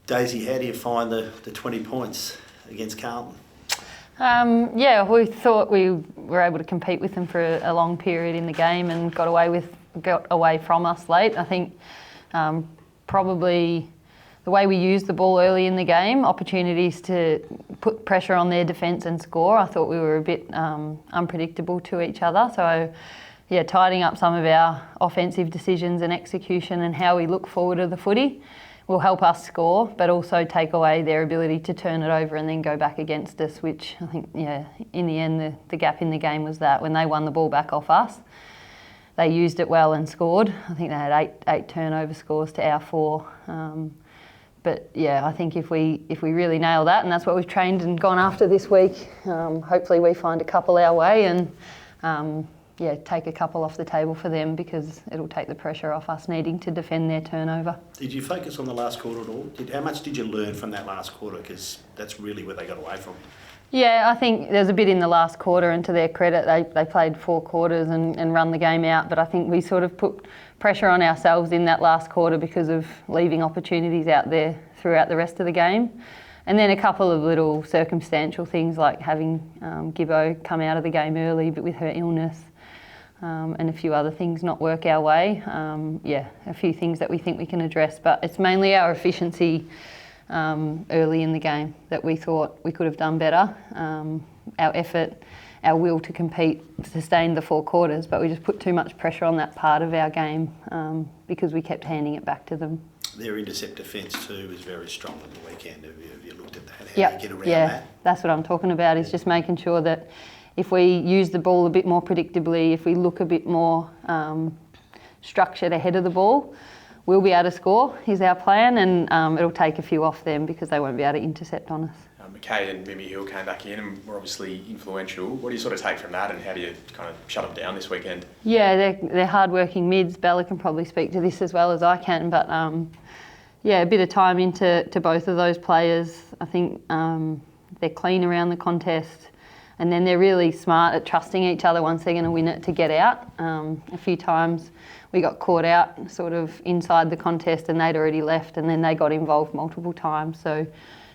Daisy, how do you find the 20 points against Carlton? We thought we were able to compete with them for a long period in the game and got away from us late. I think probably the way we used the ball early in the game, opportunities to put pressure on their defence and score, I thought we were a bit unpredictable to each other. So, tidying up some of our offensive decisions and execution and how we look forward to the footy will help us score, but also take away their ability to turn it over and then go back against us, which I think, in the end, the gap in the game was that when they won the ball back off us, they used it well and scored. I think they had eight turnover scores to our 4. I think if we really nail that, and that's what we've trained and gone after this week, hopefully we find a couple our way and take a couple off the table for them, because it'll take the pressure off us needing to defend their turnover. Did you focus on the last quarter at all? How much did you learn from that last quarter? Because that's really where they got away from. Yeah, I think there's a bit in the last quarter, and to their credit, they played 4 quarters and run the game out. But I think we sort of put pressure on ourselves in that last quarter because of leaving opportunities out there throughout the rest of the game. And then a couple of little circumstantial things like having Gibbo come out of the game early, but with her illness, and a few other things not work our way. A few things that we think we can address, but it's mainly our efficiency early in the game that we thought we could have done better. Our effort, our will to compete sustained the 4 quarters, but we just put too much pressure on that part of our game because we kept handing it back to them. Their intercept defence too was very strong on the weekend. Have you looked at that? How do you get around that? That's what I'm talking about, is just making sure that if we use the ball a bit more predictably, if we look a bit more structured ahead of the ball, we'll be able to score, is our plan, and it'll take a few off them because they won't be able to intercept on us. McKay and Mimi Hill came back in and were obviously influential. What do you sort of take from that, and how do you kind of shut them down this weekend? Yeah, they're hard-working mids. Bella can probably speak to this as well as I can, but a bit of time into both of those players. I think they're clean around the contest. And then they're really smart at trusting each other once they're going to win it to get out. A few times we got caught out sort of inside the contest and they'd already left, and then they got involved multiple times. So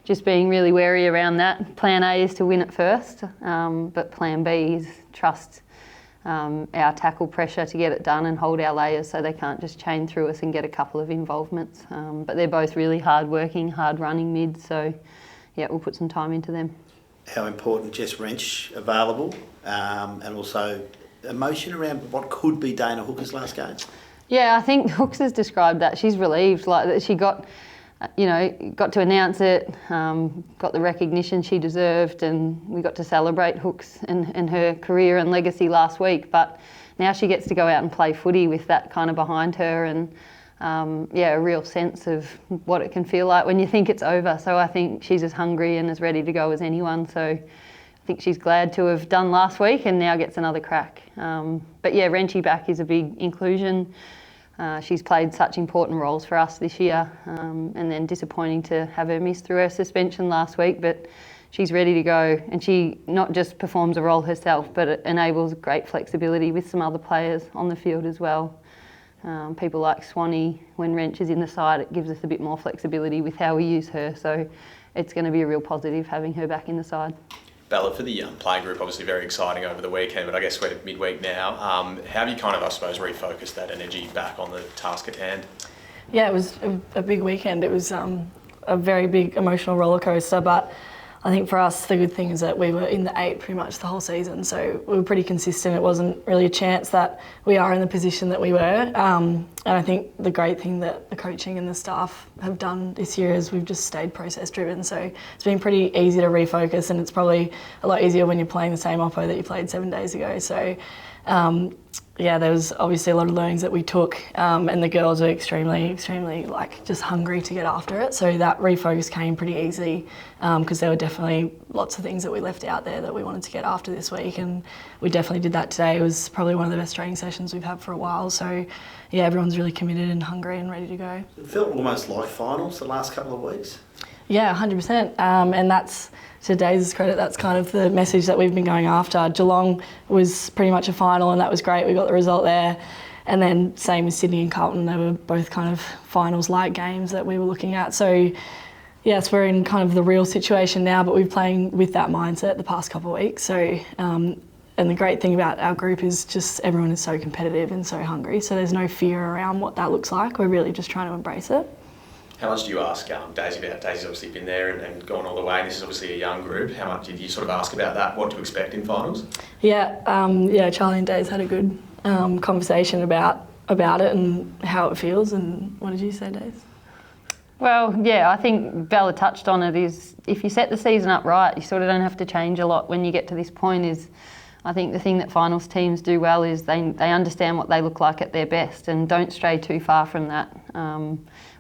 just being really wary around that. Plan A is to win it first, but plan B is trust our tackle pressure to get it done and hold our layers so they can't just chain through us and get a couple of involvements. But they're both really hard-working, hard-running mids, so we'll put some time into them. How important Jess Wrench available, and also emotion around what could be Dana Hooker's last game? Yeah, I think Hooks has described that. She's relieved, like that she got to announce it, got the recognition she deserved, and we got to celebrate Hooks and her career and legacy last week. But now she gets to go out and play footy with that kind of behind her, and a real sense of what it can feel like when you think it's over. So I think she's as hungry and as ready to go as anyone. So I think she's glad to have done last week and now gets another crack. Wrenchy back is a big inclusion. She's played such important roles for us this year, and then disappointing to have her miss through her suspension last week, but she's ready to go, and she not just performs a role herself, but it enables great flexibility with some other players on the field as well. People like Swanee, when Wrench is in the side, it gives us a bit more flexibility with how we use her, so it's going to be a real positive having her back in the side. Bella, for the playing group, obviously very exciting over the weekend, but I guess we're midweek now. How have you kind of, I suppose, refocused that energy back on the task at hand? Yeah, it was a big weekend. It was a very big emotional roller coaster, but I think for us the good thing is that we were in the 8 pretty much the whole season, so we were pretty consistent. It wasn't really a chance that we are in the position that we were, and I think the great thing that the coaching and the staff have done this year is we've just stayed process driven, so it's been pretty easy to refocus, and it's probably a lot easier when you're playing the same oppo that you played 7 days ago. So there was obviously a lot of learnings that we took, and the girls were extremely just hungry to get after it. So that refocus came pretty easily, because there were definitely lots of things that we left out there that we wanted to get after this week, and we definitely did that today. It was probably one of the best training sessions we've had for a while. So yeah, everyone's really committed and hungry and ready to go. It felt almost like finals the last couple of weeks. Yeah, 100%. And that's, to Dais's credit, that's kind of the message that we've been going after. Geelong was pretty much a final, and that was great. We got the result there. And then same with Sydney and Carlton. They were both kind of finals-like games that we were looking at. So yes, we're in kind of the real situation now, but we've been playing with that mindset the past couple of weeks. So, and the great thing about our group is just everyone is so competitive and so hungry. So there's no fear around what that looks like. We're really just trying to embrace it. How much do you ask Daisy about? Daisy's obviously been there and gone all the way, and this is obviously a young group. How much did you sort of ask about that, what to expect in finals? Yeah, Charlie and Daisy had a good conversation about it and how it feels. And what did you say, Daisy? Well, yeah, I think Bella touched on it, is if you set the season up right, you sort of don't have to change a lot when you get to this point. Is I think the thing that finals teams do well is they understand what they look like at their best and don't stray too far from that.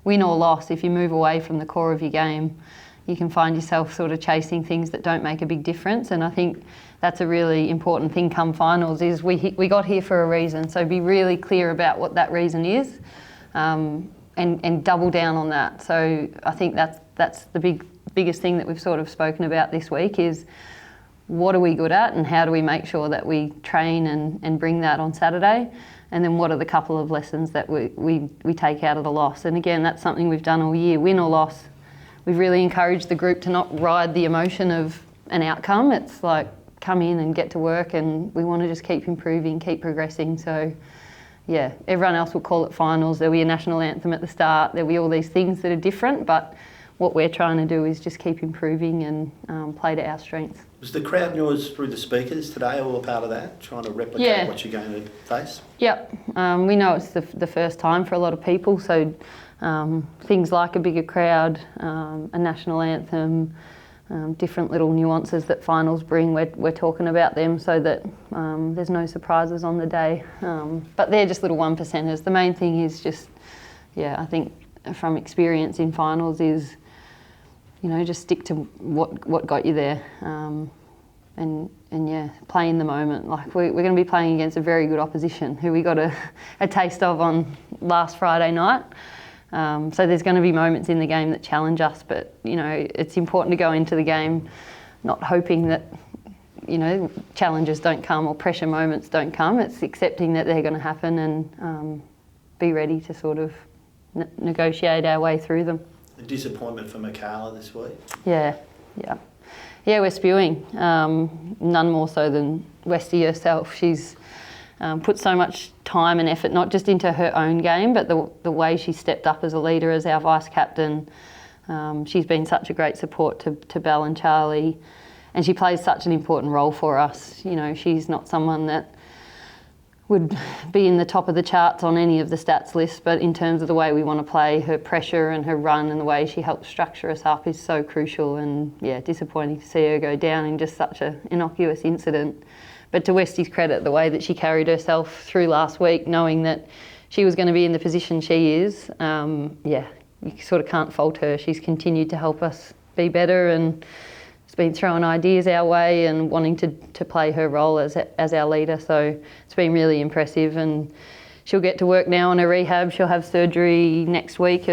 Win or loss, if you move away from the core of your game, you can find yourself sort of chasing things that don't make a big difference. And I think that's a really important thing come finals, is we got here for a reason. So be really clear about what that reason is, and double down on that. So I think that's the biggest thing that we've sort of spoken about this week, is what are we good at and how do we make sure that we train and bring that on Saturday. And then what are the couple of lessons that we take out of the loss? And again, that's something we've done all year, win or loss. We've really encouraged the group to not ride the emotion of an outcome. It's like, come in and get to work, and we want to just keep improving, keep progressing. So yeah, everyone else will call it finals. There'll be a national anthem at the start. There'll be all these things that are different, but what we're trying to do is just keep improving and play to our strengths. Was the crowd noise through the speakers today all a part of that, trying to replicate what you're going to face? Yep. We know it's the first time for a lot of people, so things like a bigger crowd, a national anthem, different little nuances that finals bring, we're talking about them so that there's no surprises on the day. But they're just little 1%ers. The main thing is just, I think from experience in finals is, just stick to what got you there, and play in the moment. Like we're going to be playing against a very good opposition who we got a taste of on last Friday night. So there's going to be moments in the game that challenge us, but it's important to go into the game not hoping that challenges don't come or pressure moments don't come. It's accepting that they're going to happen and be ready to sort of negotiate our way through them. A disappointment for Michaela this week? Yeah, we're spewing. None more so than Westy herself. She's put so much time and effort, not just into her own game, but the way she stepped up as a leader, as our vice captain. She's been such a great support to Belle and Charlie, and she plays such an important role for us. She's not someone that would be in the top of the charts on any of the stats lists, but in terms of the way we want to play, her pressure and her run and the way she helps structure us up is so crucial. And disappointing to see her go down in just such an innocuous incident. But to Westy's credit, the way that she carried herself through last week, knowing that she was going to be in the position she is, you sort of can't fault her. She's continued to help us be better and has been throwing ideas our way and wanting to play her role as our leader. So it's been really impressive, and she'll get to work now on her rehab. She'll have surgery early next week,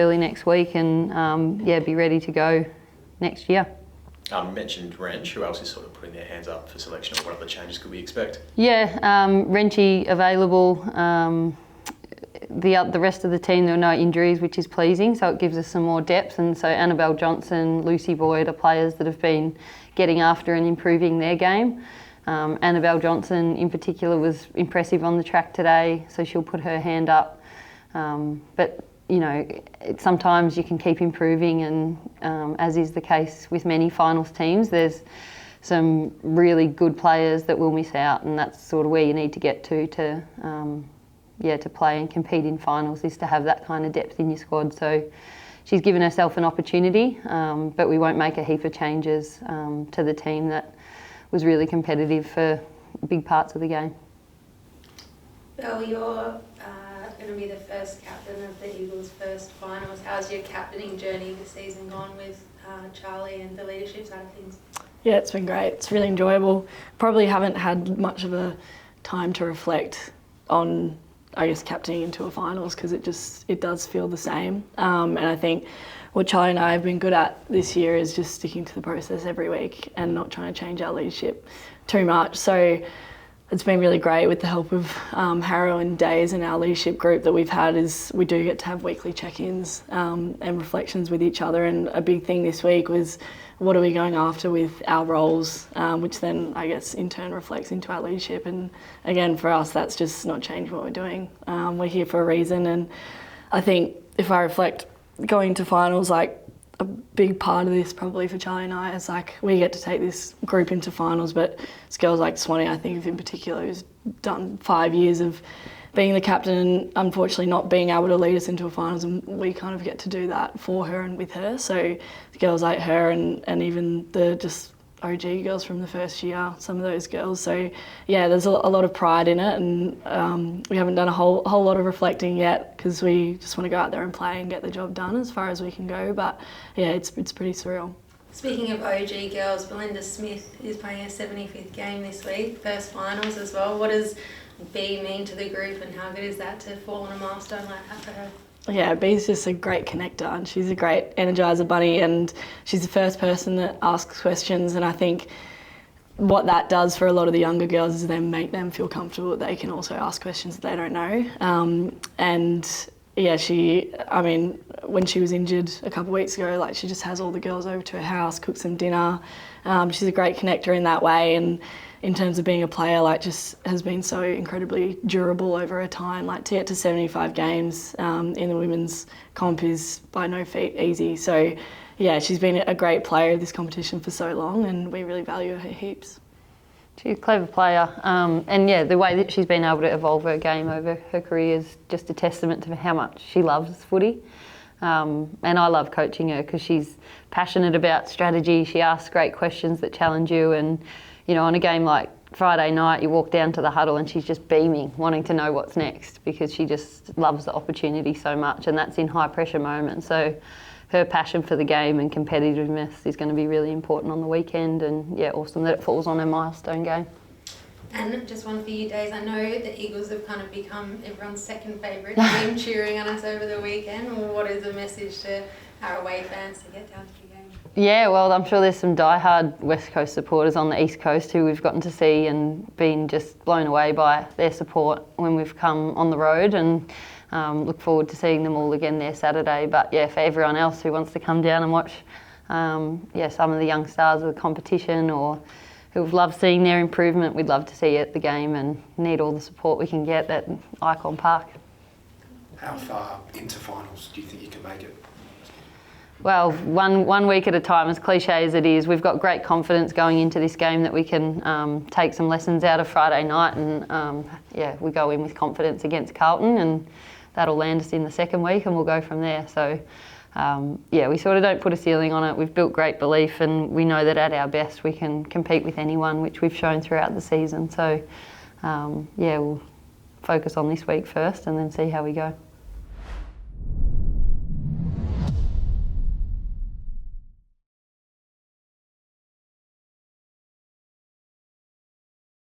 and be ready to go next year. You mentioned Wrench. Who else is sort of putting their hands up for selection, or what other changes could we expect? Wrenchy available. The rest of the team, there are no injuries, which is pleasing, so it gives us some more depth. And so Annabelle Johnson, Lucy Boyd are players that have been getting after and improving their game. Annabelle Johnson in particular was impressive on the track today, so she'll put her hand up. But sometimes you can keep improving, and as is the case with many finals teams, there's some really good players that will miss out, and that's sort of where you need to get to play and compete in finals, is to have that kind of depth in your squad. So she's given herself an opportunity, but we won't make a heap of changes to the team that was really competitive for big parts of the game. Well, you're going to be the first captain of the Eagles' first finals. How's your captaining journey this season gone with Charlie and the leadership side of things? Yeah, it's been great. It's really enjoyable. Probably haven't had much of a time to reflect on, captaining into a finals, because it does feel the same. And I think what Charlie and I have been good at this year is just sticking to the process every week and not trying to change our leadership too much. So it's been really great with the help of Harrow and Days and our leadership group that we've had. Is we do get to have weekly check-ins and reflections with each other, and a big thing this week was what are we going after with our roles, which then I guess in turn reflects into our leadership. And again, for us, that's just not changing what we're doing. We're here for a reason, and I think if I reflect going to finals, like a big part of this probably for Charlie and I is like we get to take this group into finals, but it's girls like Swanee, I think of in particular, who's done 5 years of being the captain and unfortunately not being able to lead us into a finals, and we kind of get to do that for her and with her. So girls like her and even the just OG girls from the first year, some of those girls. So yeah, there's a lot of pride in it, and we haven't done a whole lot of reflecting yet because we just want to go out there and play and get the job done as far as we can go. But yeah, it's pretty surreal. Speaking of OG girls, Belinda Smith is playing her 75th game this week, first finals as well. What does B mean to the group, and how good is that to fall on a milestone like that for her? Yeah, Bee's just a great connector, and she's a great energizer bunny, and she's the first person that asks questions, and I think what that does for a lot of the younger girls is then make them feel comfortable that they can also ask questions that they don't know. And yeah, when she was injured a couple of weeks ago, like she just has all the girls over to her house, cooks them dinner. She's a great connector in that way, and in terms of being a player, like just has been so incredibly durable over her time. Like to get to 75 games in the women's comp is by no feat easy. So yeah, she's been a great player of this competition for so long, and we really value her heaps. She's a clever player, and yeah, the way that she's been able to evolve her game over her career is just a testament to how much she loves footy. And I love coaching her because she's passionate about strategy. She asks great questions that challenge you, and you know, on a game like Friday night, you walk down to the huddle and she's just beaming, wanting to know what's next because she just loves the opportunity so much, and that's in high pressure moments. So her passion for the game and competitiveness is going to be really important on the weekend, and yeah, awesome that it falls on her milestone game. And just one for you, Days. I know the Eagles have kind of become everyone's second favourite team, cheering on us over the weekend. What is the message to our away fans to get down to the game? Yeah, well, I'm sure there's some diehard West Coast supporters on the East Coast who we've gotten to see and been just blown away by their support when we've come on the road, and look forward to seeing them all again there Saturday. But yeah, for everyone else who wants to come down and watch some of the young stars of the competition or who've loved seeing their improvement, we'd love to see it at the game and need all the support we can get at Icon Park. How far into finals do you think you can make it? Well, one week at a time, as cliche as it is. We've got great confidence going into this game that we can take some lessons out of Friday night, and we go in with confidence against Carlton, and that'll land us in the second week, and we'll go from there. So we sort of don't put a ceiling on it. We've built great belief, and we know that at our best we can compete with anyone, which we've shown throughout the season. So we'll focus on this week first and then see how we go.